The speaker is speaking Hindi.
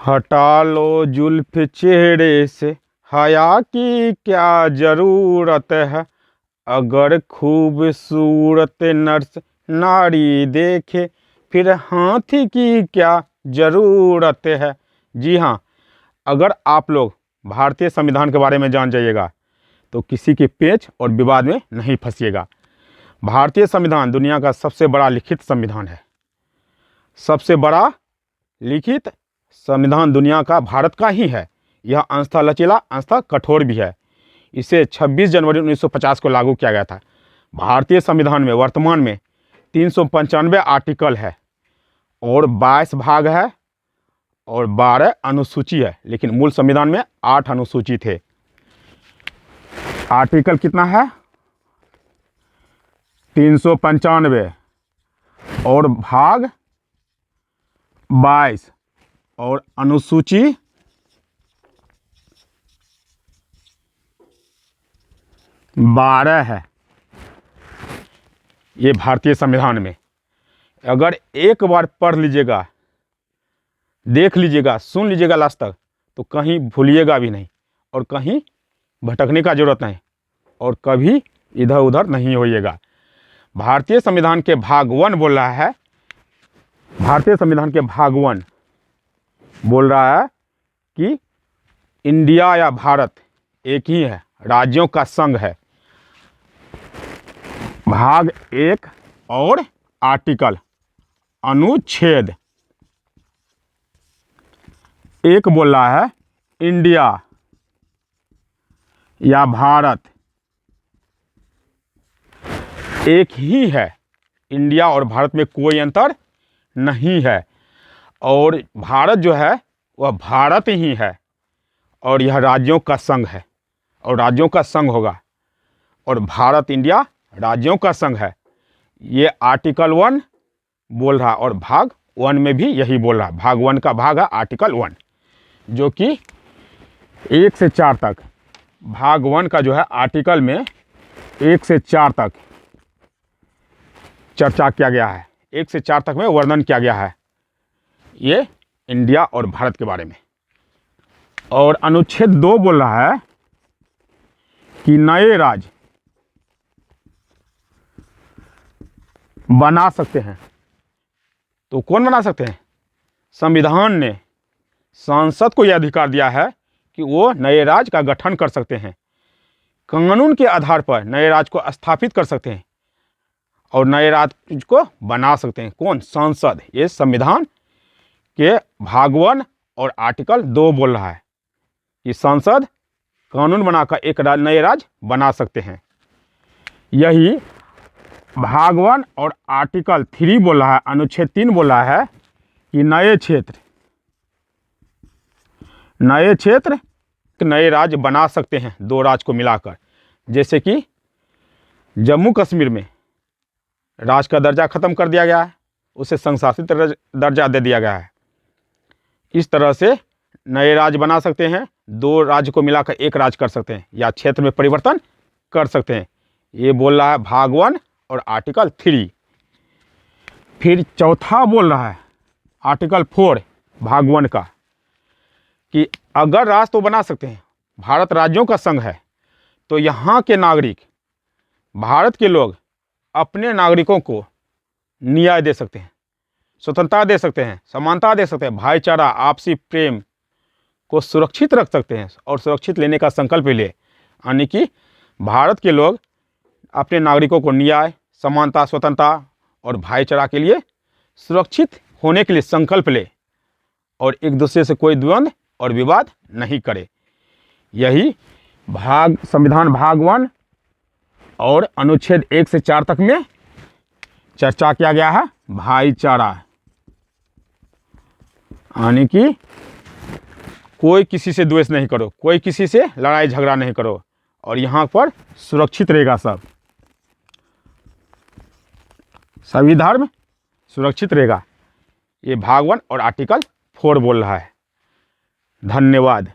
हटा लो जुल्फ चेहरे से, हया की क्या जरूरत है। अगर खूबसूरत नर्स नारी देखे, फिर हाथी की क्या जरूरत है। जी हाँ, अगर आप लोग भारतीय संविधान के बारे में जान जाइएगा तो किसी के पेच और विवाद में नहीं फंसिएगा। भारतीय संविधान दुनिया का सबसे बड़ा लिखित संविधान है। सबसे बड़ा लिखित संविधान दुनिया का भारत का ही है। यह अंशतः लचीला, अंशतः कठोर भी है। इसे 26 जनवरी 1950 को लागू किया गया था। भारतीय संविधान में वर्तमान में 395 आर्टिकल है और 22 भाग है और 12 अनुसूची है, लेकिन मूल संविधान में 8 अनुसूची थे। आर्टिकल कितना है? 395 और भाग 22 और अनुसूची 12 है। ये भारतीय संविधान में अगर एक बार पढ़ लीजिएगा, देख लीजिएगा, सुन लीजिएगा लास्ट तक, तो कहीं भूलिएगा भी नहीं और कहीं भटकने का जरूरत नहीं और कभी इधर उधर नहीं होइएगा। भारतीय संविधान के भाग 1 बोल रहा है, भारतीय संविधान के भाग 1 बोल रहा है कि इंडिया या भारत एक ही है, राज्यों का संघ है। भाग 1 और आर्टिकल अनुच्छेद 1 बोल रहा है इंडिया या भारत एक ही है। इंडिया और भारत में कोई अंतर नहीं है और भारत जो है वह भारत ही है और यह राज्यों का संघ है और राज्यों का संघ होगा और भारत इंडिया राज्यों का संघ है। ये आर्टिकल 1 बोल रहा और भाग 1 में भी यही बोल रहा। भाग 1 का भाग है आर्टिकल 1, जो कि 1 से 4 तक। भाग 1 का जो है आर्टिकल में 1 से 4 तक चर्चा किया गया है, 1 से 4 तक में वर्णन किया गया है ये इंडिया और भारत के बारे में। और अनुच्छेद 2 बोल रहा है कि नए राज्य बना सकते हैं। तो कौन बना सकते हैं? संविधान ने संसद को यह अधिकार दिया है कि वो नए राज्य का गठन कर सकते हैं, कानून के आधार पर नए राज्य को स्थापित कर सकते हैं और नए राज्य को बना सकते हैं। कौन? संसद। ये संविधान के भाग 1 और आर्टिकल 2 बोल रहा है कि संसद कानून बनाकर एक नए राज्य बना सकते हैं। यही भाग 1 और आर्टिकल 3 बोल रहा है, अनुच्छेद 3 बोल रहा है कि नए क्षेत्र नए राज्य बना सकते हैं, 2 राज्य को मिलाकर। जैसे कि जम्मू कश्मीर में राज्य का दर्जा खत्म कर दिया गया है, उसे संघ शासित दर्जा दे दिया गया है। इस तरह से नए राज्य बना सकते हैं, 2 राज्य को मिलाकर एक राज्य कर सकते हैं या क्षेत्र में परिवर्तन कर सकते हैं। ये बोल रहा है भाग 1 और आर्टिकल 3। फिर चौथा बोल रहा है आर्टिकल 4 भाग 1 का कि अगर राज्य तो बना सकते हैं, भारत राज्यों का संघ है, तो यहाँ के नागरिक, भारत के लोग अपने नागरिकों को न्याय दे सकते हैं, स्वतंत्रता दे सकते हैं, समानता दे सकते हैं, भाईचारा, आपसी प्रेम को सुरक्षित रख सकते हैं और सुरक्षित लेने का संकल्प ले। यानी कि भारत के लोग अपने नागरिकों को न्याय, समानता, स्वतंत्रता और भाईचारा के लिए सुरक्षित होने के लिए संकल्प ले और एक दूसरे से कोई द्वंद्व और विवाद नहीं करे। यही संविधान भाग 1 और अनुच्छेद 1 से 4 तक में चर्चा किया गया है। भाईचारा यानी कि कोई किसी से द्वेष नहीं करो, कोई किसी से लड़ाई झगड़ा नहीं करो और यहाँ पर सुरक्षित रहेगा सभी धर्म सुरक्षित रहेगा। ये भाग 1 और आर्टिकल 4 बोल रहा है। धन्यवाद।